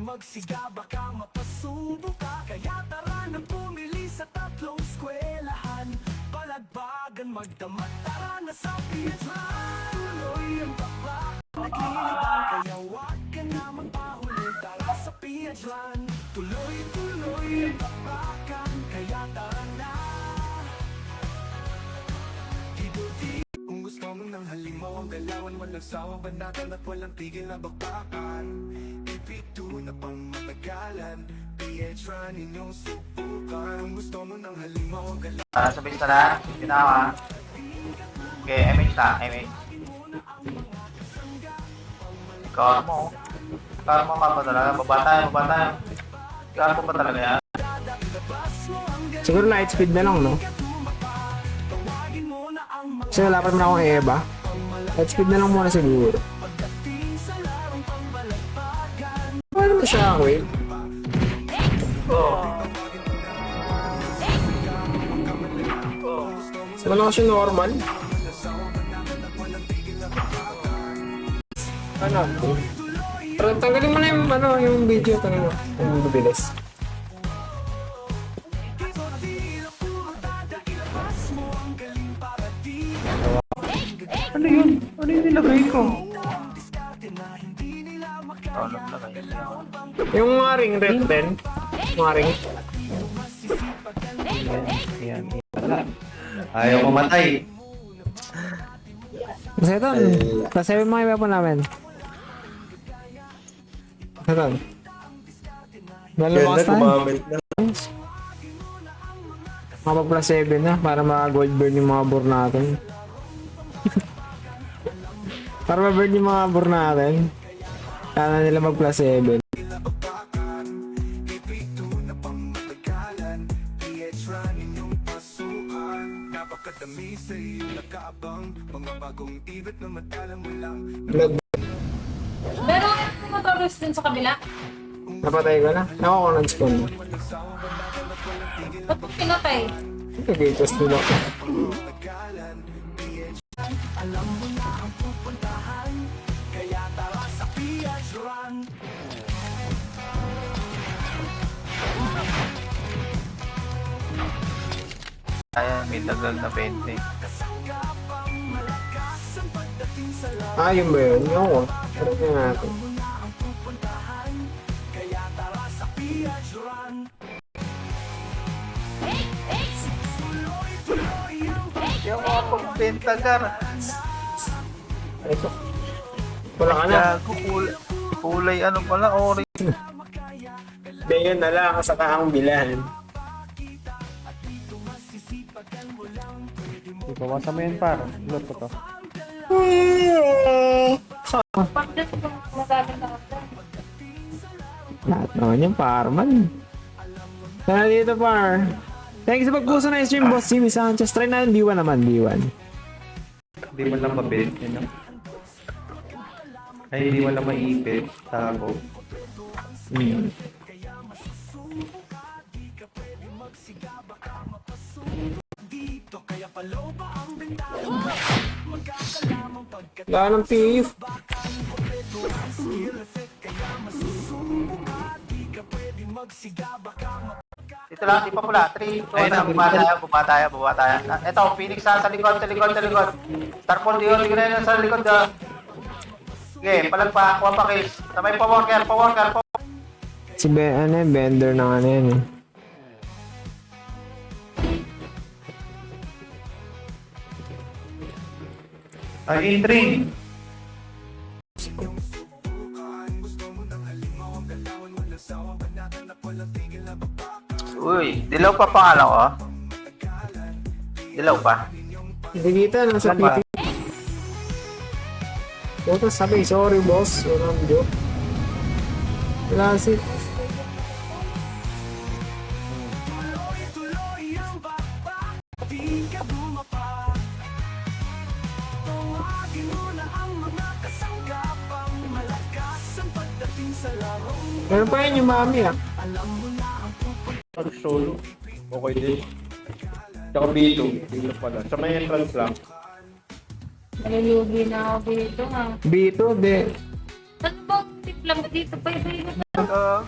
magsiga, baka mapasubo ka. Kaya tara na pumili sa tatlong eskwelahan. Palagbagan, magdamag, tara na sa Piedran. Tuloy ang bakbak, naglilibang, kaya wag ka na magpahuli. Tara sa Piedran. Tuloy-tuloy ang bakbakan, kaya tara na. Kung gusto mo ng halimaw ang galawan, walang sawa, banatan at walang tigil na bakbakan. Ipito na pang matagalan, Piedran inyong subukan. Kung gusto mo ng halimaw ang galawan. Sabihin sa lahat, ginawa. Okay, MH na, MH. Ikaw mo. Ikaw mo ka pa talaga, baba tayo. Ikaw mo pa talaga yan. Siguro light speed na lang, no? Kasi wala pa naman akong Eva. Light speed na lang muna siguro. Paano mo siya ako eh? Saan ako siya normal? Ano? Pero tanggalin mo na yung video. Tanggalin mo. Yung bilis. Ano yun? Ano yung nilagay ko? Yung mga ring rep din. Mga ring. Yan. Ayaw mamatay. Kasi ito, kasi yung mga iba po namin. Ito. Dalawa tayo. Mga plus 7 na para ma-gold burn yung mga bore natin. Para ma-burn yung mga bore natin. Kaya nila mag plus 7. Napakadami sa iyong nakaabang, mga bagong ibit na madalang mo lang. Meron akong motorist dun sa kabila. Napatay ko na. Ako non-spawn. Ba't mo pinatay? Nag-gatest nila ako. Alam mo na ang pupuntahan, kaya tara sa Piedran. Ayan, may tagal na 20. Ah, yun ba yun? Yung ako. Pero na natin. Kaya tara sa Piedran. Yung mga pagbentagar. Ito. Wala ka na. Kulay ano pala, orange. Ngayon na lang sa kaang bilan. Bawasan mo yan par. Load ko to. Pagdat ko magaling na ako. Lahat naman yung parman. Sana dito par. Thank you sa pagpuso na stream, boss Jimmy Sanchez. Try natin B1 naman, B1. Hindi mo lang mabilis yun. Ay, hindi mo lang maipit. Tago. Kaya paloba ang bintana, magkakalamang pagkat Wala ng PF. kaya masusubo ka. Di ka pwede magsiga, baka Dito lang, di pa pula. 3, 2, 1, baba tayo. Ito, Phoenix sa likod. Tarpon di yun, sa likod. Okay, palagpa, kuha pa kills. Sabay pa walker. Si vendor ng ano yan eh. Ay, in-train. Uy, dilaw pa pangalan ko. Dilaw pa. Hindi kita, nasa PT. Puta sabi, sorry boss. Walang joke. Classic. tuloy ang bakbak. Di ka bumaba. Tawagin mo na ang mga kasanggapang malakas ang pagdating sa larong. Meron pa yun yung mami ah. Alam mo na ang Pag solo, okay din. Tsaka B2, dito pala. Sa may entrance lang. Nalulugi na ako dito ha. B2, de. Ano bang tip lang dito? Pwede Oh,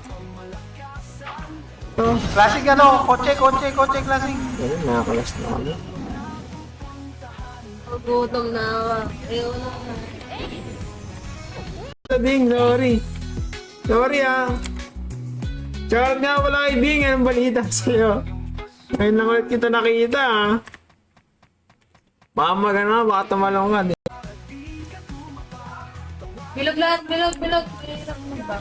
Classic ano, kotse, classic. ayun, nakakalas na kami. Gutom na ako. Ayaw na. Ding, sorry. Sorry ah. Shoutout nga pala kay Ding, anong balita sa'yo? Ngayon lang ulit kita nakita ah. Baka magana, baka tumalong ka. Bilog lahat, bilog. Mahirap mo ba?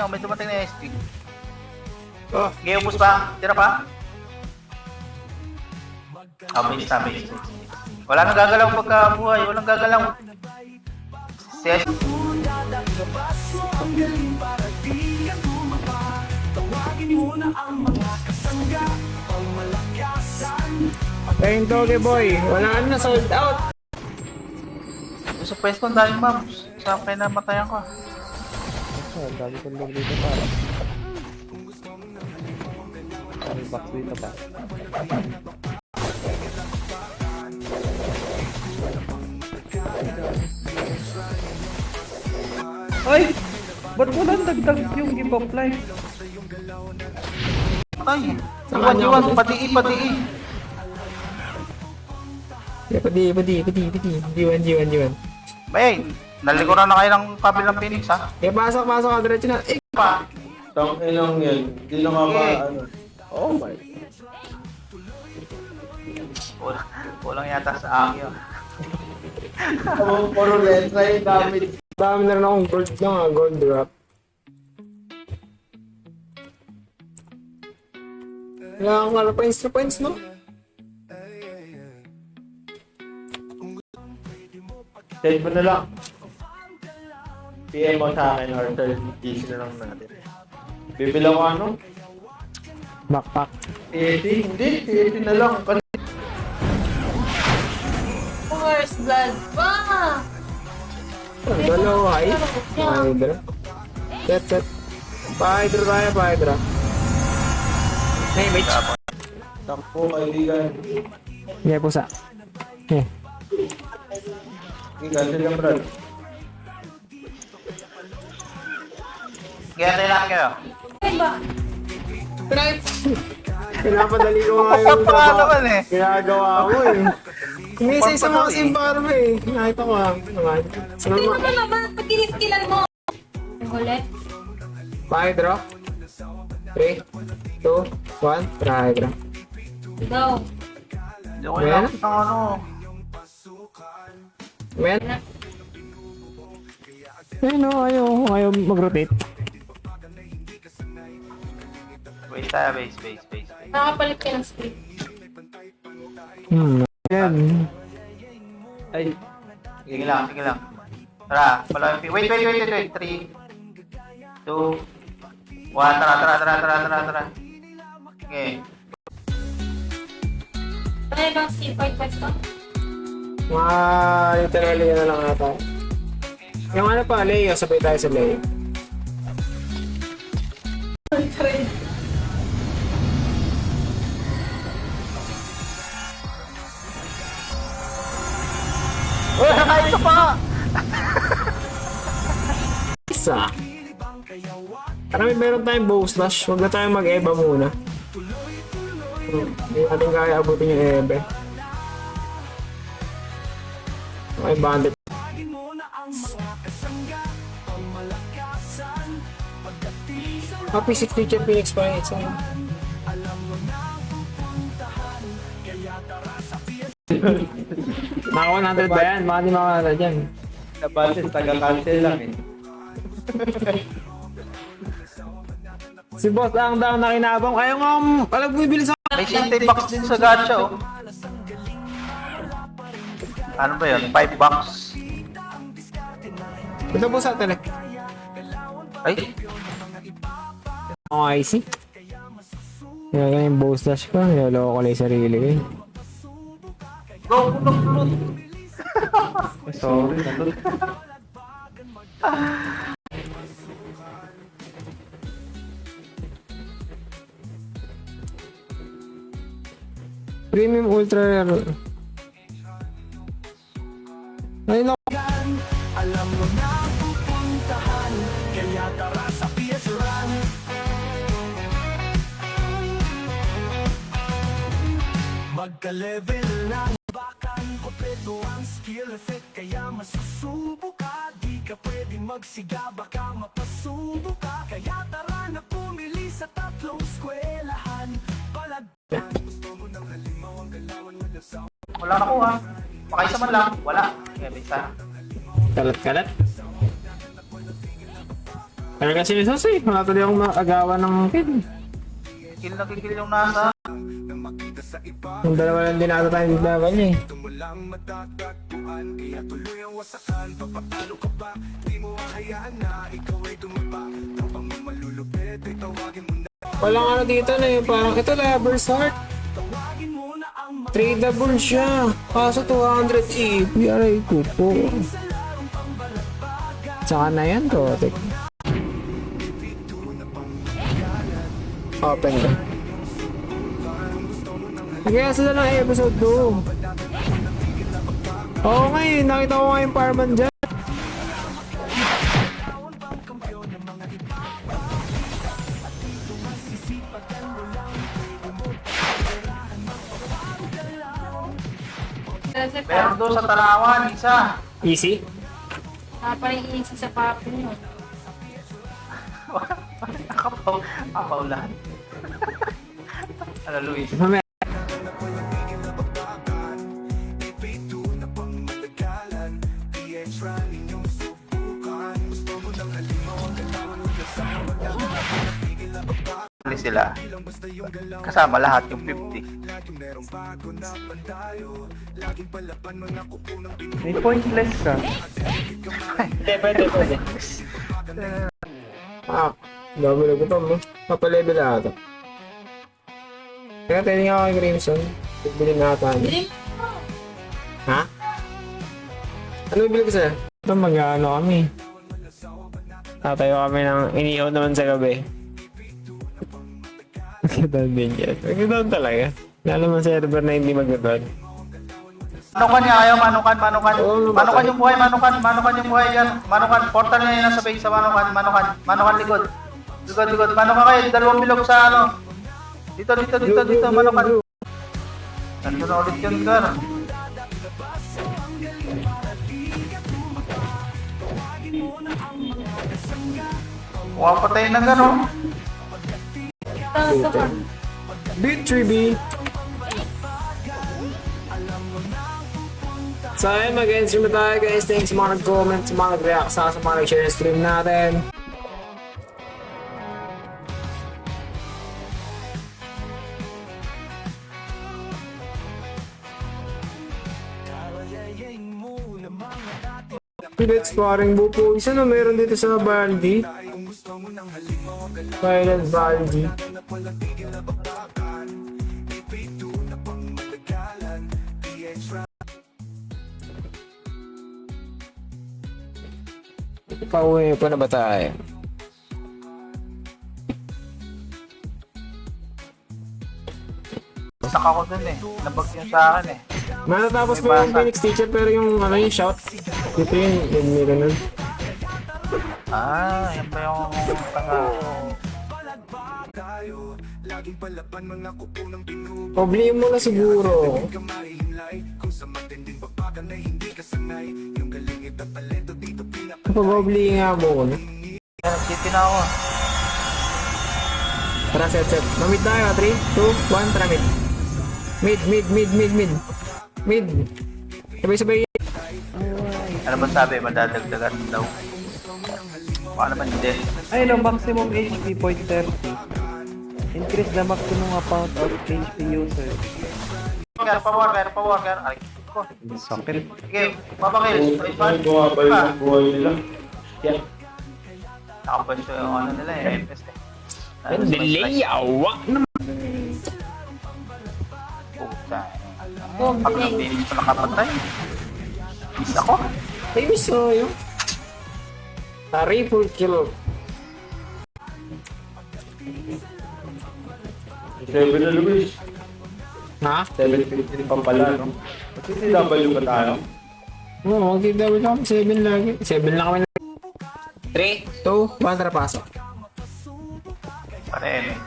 May dumating na SP. Oh, Okay, ubus pa. Tira pa. Base na, base. Wala nang gagalaw pagka buhay. Walang gagalaw. Ses. Labas mo ang galing para di ka tumapa. Tawagin mo na ang mga kasangga, pangmalakasan. ayun Toge boy. Wala na, sold out. Sa pwesto, ang daming mobs. Saan kayo namatayan ko? Ang dami kong log dito para. May box dito pa. Ay! Ba't walang dagdag yung give up life? Ay! Saan Iwan, ako? pati. Diwan. Bay, nalikuran na kayo ng kabilang Phoenix ha? Kaya pasok ka, diretso na. Eh, Pa! Tang inang yan. Hindi na nga ba ano. Oh my. Kulang yata sa akin yun. Puro letra yung gamit. dami na rin akong gold lang ah, gold drop. Wala akong ano points, no? Send mo na lang. PM mo sa akin or easy na lang natin. Bibilang ko ano? Backpack. 80? Hindi, 80 na lang. Kasi First blood. Wow! Dalawa ay. Hydra. Set. Pa-hydra tayo, pa-hydra. Hey, wait. takpo, kaibigan. Hindi, pusa. Eh. Cancel lang, Brad. Kaya tayo lahat kayo. Ay ba? Pinapadali ko nga yung Kapag pa trabaho. naman eh. Ginagawa ko eh. May isa mo kasi yung barba eh. Nakita ko ah. Naman. Sino Ano mo? ba naman? Pag kiniskilan mo? Ang ulit? Pa-hydra. 3, 2, 1. Try-hydra. Go. Hindi ko lang ng ano. Men? Ayun o, ayaw mag-rotate. Base tayo, base. Nakakapalit ka ng script. Yan. Ay, Sige lang. Tara, pala. Wait. 3, 2, 1. Tara. Okay. Ano bang skip point pwesto? Mga literally na lang ata. Yung ano pa, Leo, sabay tayo sa Leo. Uy, isa pa! Isa. Parang meron tayong bow slash. Huwag na tayong mag-eba muna. Hindi natin kaya abutin yung ebe. Okay, bandit. P6 teacher Phoenix pa rin. Mga 100 ba yan? Mga di mga dyan. sa basis, taga-cancel lang eh. Si Boss ang daw na kinabang. Ayaw nga, alam bumibili sa... May city box din sa gacha, oh. Ano ba yun? 5 box. Ito po sa tele. Ay, Ang IC. Kaya yung bow slash ko. Niloloko ko lang yung sarili ko. go, loot. Sorry, nandun. Premium Ultra Rare. Ayun ako. Alam mo na pupuntahan, kaya tara sa PS Run. Magka-level ng bakan, kompleto ang skill effect, kaya masusubo ka. Di ka pwedeng magsiga, baka mapasubo ka. Kaya tara na pumili sa tatlong eskwelahan. Palagpan, gusto mo ng halimaw ang galawan mo sa Wala nakuha. Makaisa man lang. Wala. Kaya bisa. Kalat-kalat. Kaya kasi ni Sosay, wala tuloy akong maagawa ng kid. Kill na kill yung nasa. Yung dalawa lang din ata tayo laban niya eh. Ito mo lang matatagpuan, kaya tuloy ang wasakan. Papatalo ka ba? Di mo hahayaan na ikaw ay tumaba. Kapag mo malulupit ay tawagin mo na. Walang ano dito na yun, parang ito Lover's Heart. Tawagin mo na ang mga Tradable siya. Kaso 200 EP. Aray ko po. sa larong pambalagbagan. Tsaka na yan, Kotek. Open ka. Kaya sila lang episode 2. Oo nga eh, nakita ko nga yung Fireman dyan. Tawon pang kampiyon ng mga iba. At dito masisipagan mo lang. Pwede mo pagkakarahan magpapagalaw. Kasi Meron doon sa Tarawan, isa. Easy? Napaliisi sa papi mo. Kapaw lahat. Ano, Luis? Mamaya. Ipito na pang matagalan. PH Run inyong subukan. Gusto mo ng halimaw ang galawan mo sa magdamagpigil na baba. Sila. Lang basta yung galaw. Kasama lahat yung 50. Laging merong bago na pantayo. Laging palaban mga kupo ng Pinoy. May pointless ka. Hindi, pwede. Ah, double ko pa mo. Papalevel ata. Teka, tinig ako kay Crimson. Bibili na ata niya. Dream mo. Ha? Ano bibili ko sa'yo? Ito mag-ano kami. Tatayo kami ng iniihaw naman sa gabi. Magandang din yan. Magandang talaga. Lalo man server na hindi magandang. Manukan niya kayo, manukan. Oo, Manukan yung buhay, manukan yung buhay yan. Manukan, portal na yun nasa base sa manukan likod. Likod. Manukan kayo, dalawang bilog sa ano. Dito, manukan. Nandun na ulit yun, Gar. Huwag patayin ng gano'n. Ito ka. Beat 3B. So ayun, mag-end-stream na tayo guys. Thanks sa mga nag-comment, sa mga nag-react sa mga nag-share ng stream natin. Kalayayin mo na mga dati. Pilit sparring bupo. Isa na meron dito sa Baldi. Kung gusto mo ng halimaw ang galawan. Silent Baldi. Na palang tigil na bakbakan. Ipito na pang matagalan. PH Run. Pauwi pa na ba tayo? Sak ako dun eh. Nabag yun sa akin eh. Matatapos pa yung Phoenix Teacher pero yung ano yung shout. Dito yung meron nun. Ah, yan ba yung Tayo, laging palaban mga kupo ng Pinoy. Oblium mo na siguro. Ka mahihimlay, kung sa matinding babagan na hindi ka sanay. Yung galing ipatalento dito pinaka. Kapag obli nga mo. No? Nag-city na ako. Tara, set. Mamid tayo. 3, 2, 1, tara mid. Mid. Sabay-sabay. Ano ba sabi? Madadagdagan daw. Baka naman hindi. Ay no, maximum HP 0.30. Increase the maximum amount of HP user. Meron pa worker. Ay, ko. Sakit. Sige, papakil. ba yung buhay nila? Yeah. Nakapwesto yung ano nila eh. FS eh. Delay, awa naman. Puta. Oh, Pag delay. napinis ko nakapatay. Miss ako. Ay, gusto yun. Triple kill. 7 na Luis. Ha? 7.15 pa pala, no? Kasi CW ba tayo? Oo, mag-double kami. 7 lagi. 7 lang kami. 3, 2, 1, tara pasok. Parehin.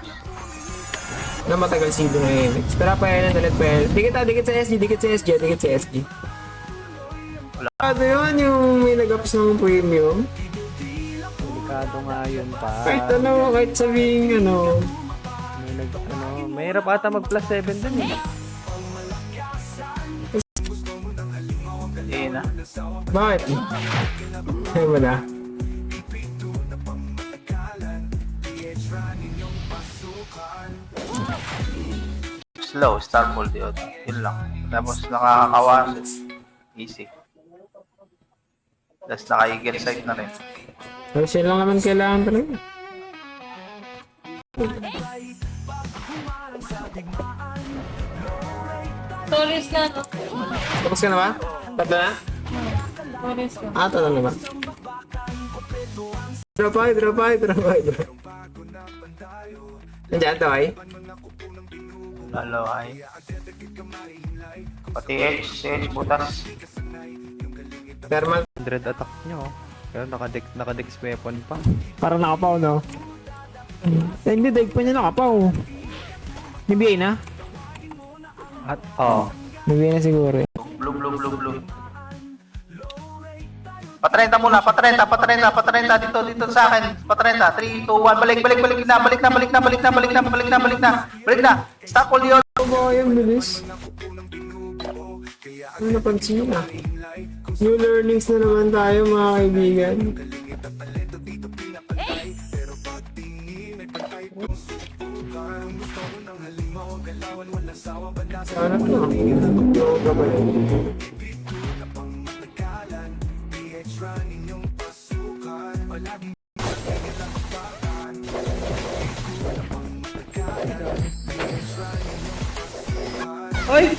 Na matagal seed ng MX. Tara pa yan, dalit pa yan. Dikit sa SG, dikit sa SG, dikit sa SG. Ano yun, yung may nag-ups ng premium? Delikado nga yun pa. Kahit ano, kahit sabihin ano. Mahirap ata mag plus 7 dun eh. Hindi na. Bakit? Ayaw mo na. Slow, star pull yun. Yun lang. Tapos nakakakawas. Easy. Tapos naka-eagle sight na rin. Pero siya lang naman kailangan talaga. Stories na, no? Tapos ka na ba? Tatlo na? Stories ko. Ah, tatlo na ba? Drop ay. Nandiyan to ay? Lalo ay. Pati Edge, si Edge butas. Thermal. 100 attack nyo. Pero naka-dex weapon pa. Parang nakapaw, no? Hindi, daig pa niya nakapaw. Nibigay na? At, oh. Nibigay na siguro eh. Blue. Patrenta muna, patrenta dito sa akin. Patrenta, 3, 2, 1, balik na. Stop all yun. Ano yung bilis? Ano napansin nyo na? New learnings na naman tayo mga kaibigan. Sana to. Yoga ba yun? Ay!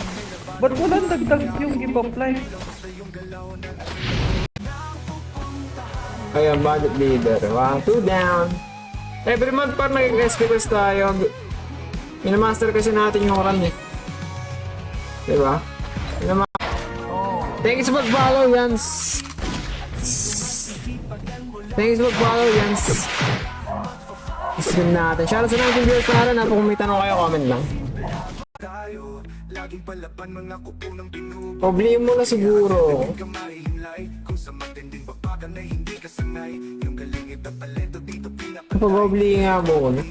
Ba't walang dagdag yung give up life? Ayan, budget leader. 1, 2 down. Every month par nag-SPQs tayo. Minamaster kasi natin yung run eh. Diba? Thank you sa pag-follow, Yans. Thank you sa pag-follow, Yans. Stream natin. Shoutout sa natin viewers na rin. Kung may tanong kayo, comment lang. Problema mo na siguro. Pag-obli nga mo na.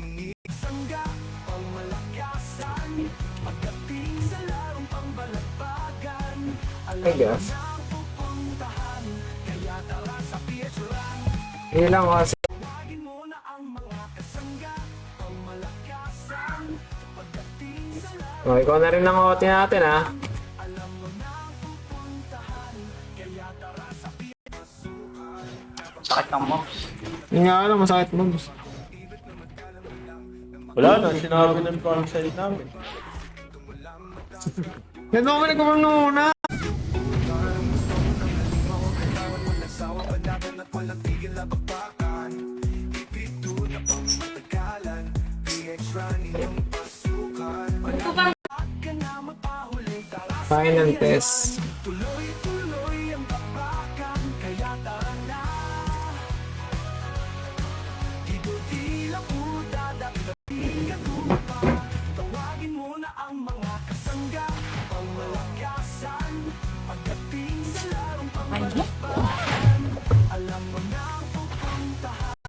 I guess. Hindi lang kasi. Oh, ikaw na rin ang otin natin ha. Sakit ng mobs. Yung nga lang, masakit mo. Wala na, sinabi ng farm side namin. Yan ako nagkumang muna. Final test.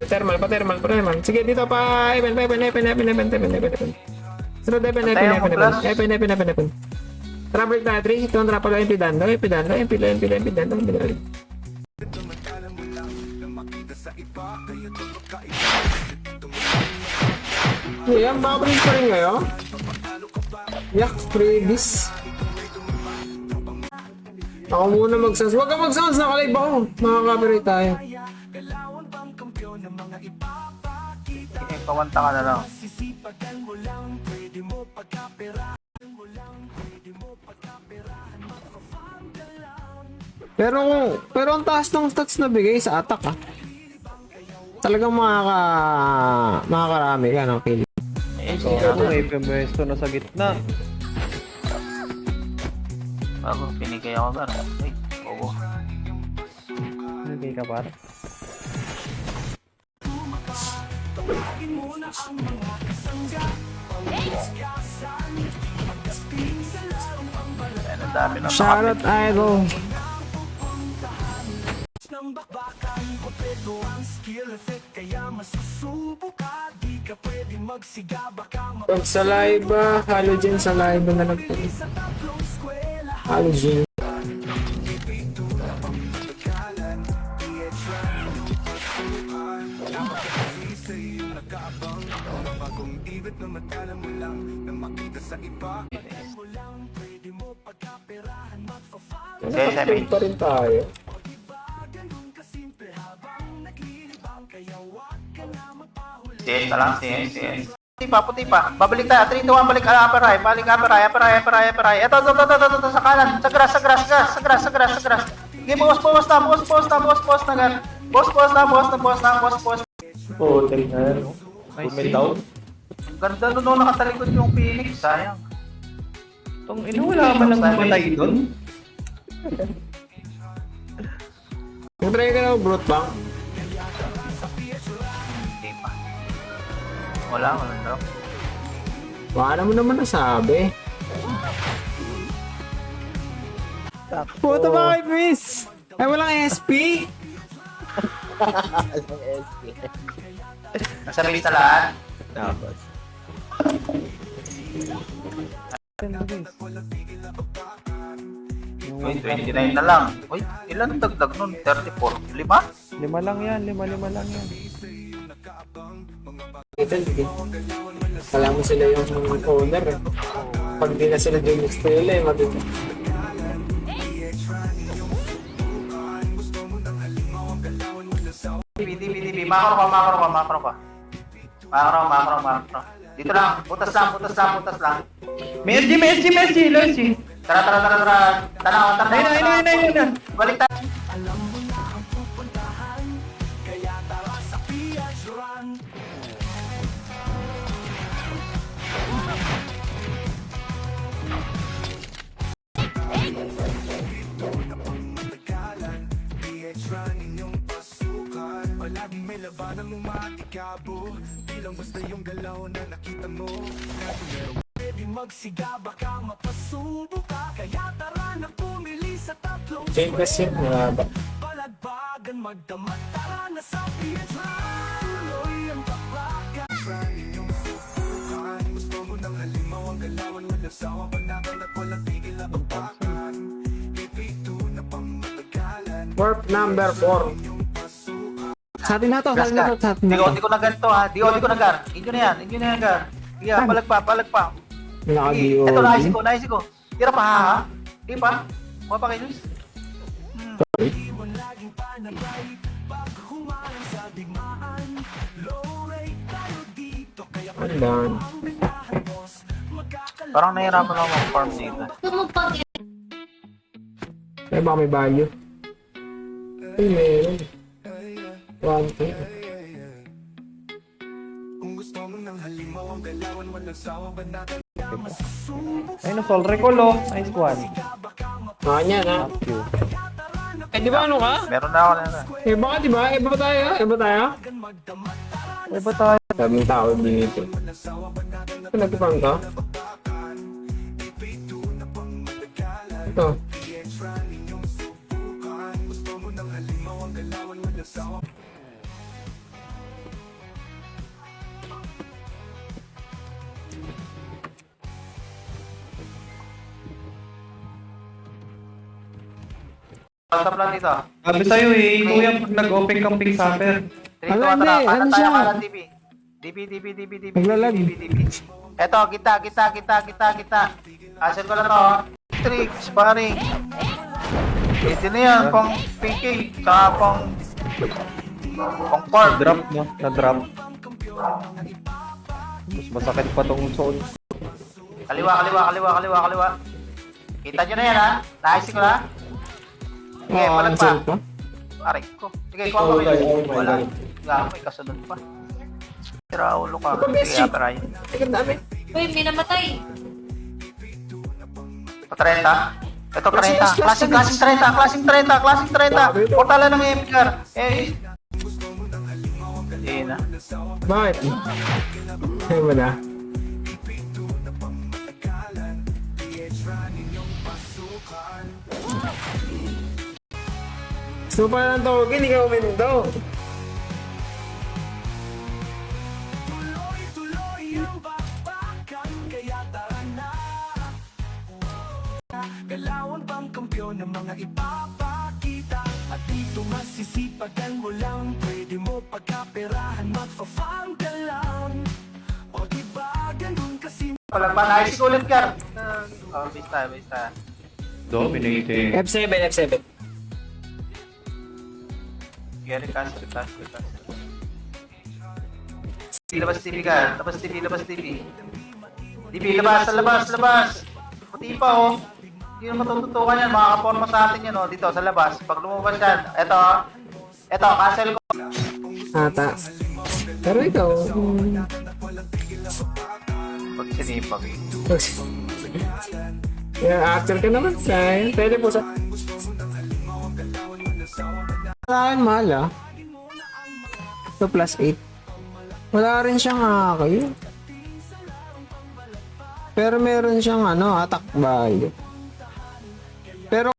Thermal. Sige, dito pa. Epen. Sunod, Epen. Traffic na 3. Ito ang trapalo, MP dando. Ayan, babalik pa rin ngayon. Yak, freebies. Ako muna mag-sounds. Huwag ka mag-sounds, nakalive ako. Makaka-copyright tayo. Pawanta ka na lang. Pero ang taas ng stats na bigay sa attack ah. Talagang makakarami ka ng kill. May pwesto na sa gitna. Bago, pinigay ako ba? Ay, oo. Okay ka par. Tawagin mo na ang mga kasangga. Pangkasan, pagdating sa larong pambalat Ayan, ang dami na Charlotte Idol. ng bakbakan. Kompleto ang skill effect, kaya masusubo ka. Di ka pwede magsiga, baka Pag sa live ba, halogen sa live na lang po. mapili sa tatlong eskwela. Halogen. Bagong ibig na matala mo lang na makita sa iba. Mo lang, pwede mo pagkaperahan, magpa-follow. Okay, Sammy. Pa rin tayo. Ganun kasimple habang naglilibang, kaya wag ka na magpahuli. CS na lang, CS. Puti pa. Babalik tayo. 3, 2, 1, balik. Aperay. Ito, sa kanan. Sa grass. Sige, boss na, gan. Boss. Oo, tel na yan. Comment out. Ganda nun, nakatalikod yung Phoenix. Sayang. Tong ino, wala man lang mamatay doon. Nag-try ka na brute bank? Hindi pa. Walang drop. Baka mo naman nasabi. Puto ba kayo, miss? Ay, walang SP? Nasa base na lahat. Tapos. Uy, 29 na lang. Uy, ilan ang dagdag nun? 34? 5? Lima lang yan. Lima lang yan. Ito, hindi. Kala mo sila yung owner eh. Pag di na sila yung gusto nila eh, matuto. DB. Makro pa. Dito lang. Butas lang. May SG, LSG. Tara. Tanaw. Ayun. Balik tayo. Alam mo na ang pupuntahan, kaya tara sa PH Run. PH Run, inyong pasukan. Palaging may labanan mong matikabo. Di lang basta yung galaw na nakita mo. Pwede magsiga, baka mapasubo ka. Kaya tara na pumili sa tatlong Chain kasi nga ba? palagbagan, magdamag, tara na sa PH Run. Tuloy ang bakbakan. Inyong susukan. Gusto mo ng halimaw ang galawan, walang sawang panagal at walang tigil na bakbakan. Ipito na pangmatagalan. Warp number 4. Sa atin na to, Gas ka. Di ko na ganito ha. Di ko na gar. Inyo na yan gar. Yeah, palag pa. Naka-DO. Ito, naisip ko. Tira pa ha. Di pa. Kuha pa kay Luis. Iwan laging panabay pag humarang sa digmaan. Low rate tayo dito, kaya Andan. ang bentahan, boss. Magkakala Parang nahirapan ako mag-farm dito. Ay, baka may value. Ay, meron. 1, 2. kung gusto mo ng halimaw ang galawan, walang sawang banatan. Masusubo Ayun, Sol Recall oh. Nice one. Mga niyan, ha? Eh, di ba ano ka? Meron na ako na. Eh, baka di ba? Eh, ba tayo? magdamag, tara Ay ba tayo? Sabing tao dito. Ito, nagpapang ka? Ito. Stop lang dito. Sabi sa'yo eh, kuya pag nag-open kang pink supper. 3, 2, Ala, 1, hindi. tara. Ano Kanan tayo, siya? kanan, DB. DB. Naglalag. Eto, kita. Asal ko na to. Tricks, pare. Pwede na yan, pang PK, saka pang farm. Na-drop no? Na-drop. Mas masakit pa tong zone. Kaliwa. Kita nyo na yan, ha? Naisip ko na. Sige, Oo, palag cancel pa. pa. Aray ko. Sige, kuha pa kayo. Wala. Nga, may kasunod pa. Tira, ulo ka. Sige, aperay. Tingnan dami. Uy, may namatay. Pa 30. Ito, 30. Klaseng 30. Portala ng Edgar. Eh, na. Bakit? Ay mo na. Gusto pa lang tawagin, ikaw umindo. Tuloy-tuloy ang bakbakan, kaya tara na. Galawan bang kampiyon ng mga ipapakita? At dito masisipagan mo lang, pwede mo pagkaperahan, magpa-farm ka lang. O diba ganun kasi Palagpan, ayos ulit, Gar. Oh, base tayo. Dominating. F7, F7. Gary, cancel. Labas TV ka. Labas TV. TV, labas. Puti pa, oh. Hindi na matututukan yan. Makakaporma sa atin yan, oh. Dito, sa labas. Pag lumabas yan. Ito, cancel ko. Ata. Pero ikaw, Pag sinipag. actor ka naman. Kaya, pwede po sa... Sa akin, mahal ah. Ito plus 8. Wala rin siyang kayo. Pero meron siyang attack value. Pero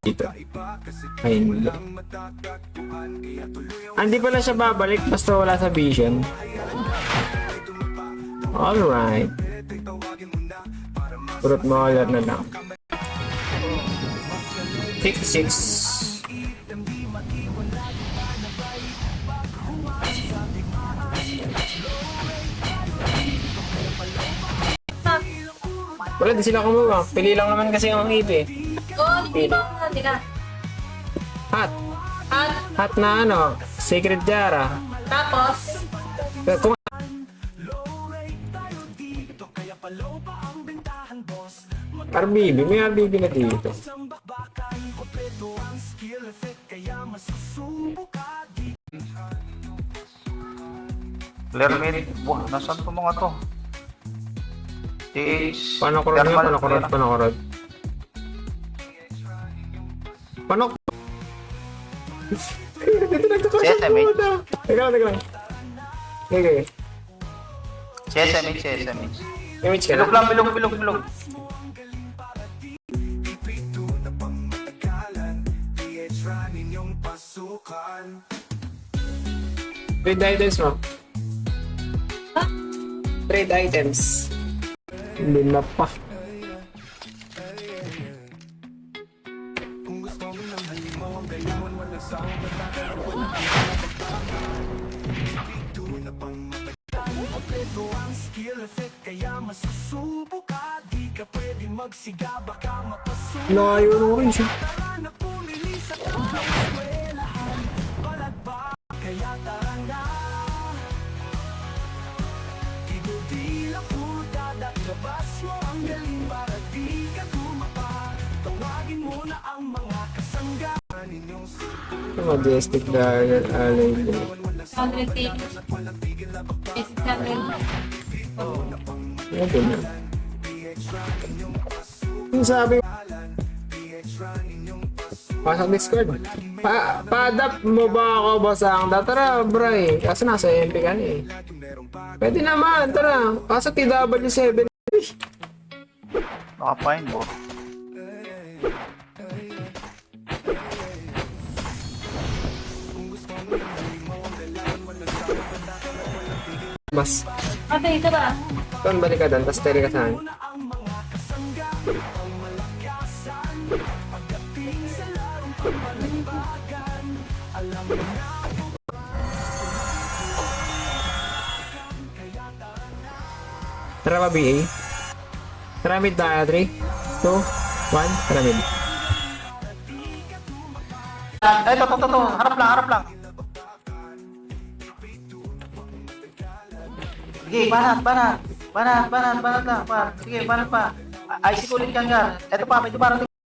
dito. Ayun. Hindi pala siya babalik basta wala sa vision. Alright. Purot maulat na lang. 66. Wala, di sila kumuha. Pili lang naman kasi ang IP eh. Oo, hindi ba? Hindi ka. Hot. At Hot na Sacred Jara. tapos, Kung RBB, may RBB na dito. ng bakbakan, kompleto ang skill effect, kaya masusubok ka di. Lermit. Wah, nasaan to mga to? TH. Panakorod Thermal, niya, panakorod. Panok. SMH. Teka lang. Okay. SMH. Image ka na. Bilog. Trade items mo. Trade items. Hindi na pa. Kompleto ang skill effect, kaya masusubok ka di ka pwede magsiga, baka mapasuko. Layo na rin siya. Tara na pumili sa eskwelahan, palagba, kaya tara na. Tidudila po dadat, labas mo ang galing para di ka tumapa. Tawagin mo na ang mga kasangga. Majestic Dragon Alley. 100 team. 600. Ano na? Yung sabi pasok Discord. Pa-adapt mo ba ako basang? Tara, bray. Kasi nasa MP ka na eh. Pwede naman, tara. Kaso TW7. Nakapain mo. Mas. Okay, ito ba? Doon balik ka doon, tapos tele ka saan. Ang mga kasangga, ang malakasan, pagdating sa larong pamalimbagan, alam mo na. Tara ba BA? Tara mid tayo, 3, 2, 1, tara mid. Ito. Harap lang. Sige, banat lang. Sige, banat pa. Ay, ulit kang Gar. Ito pa, medyo parang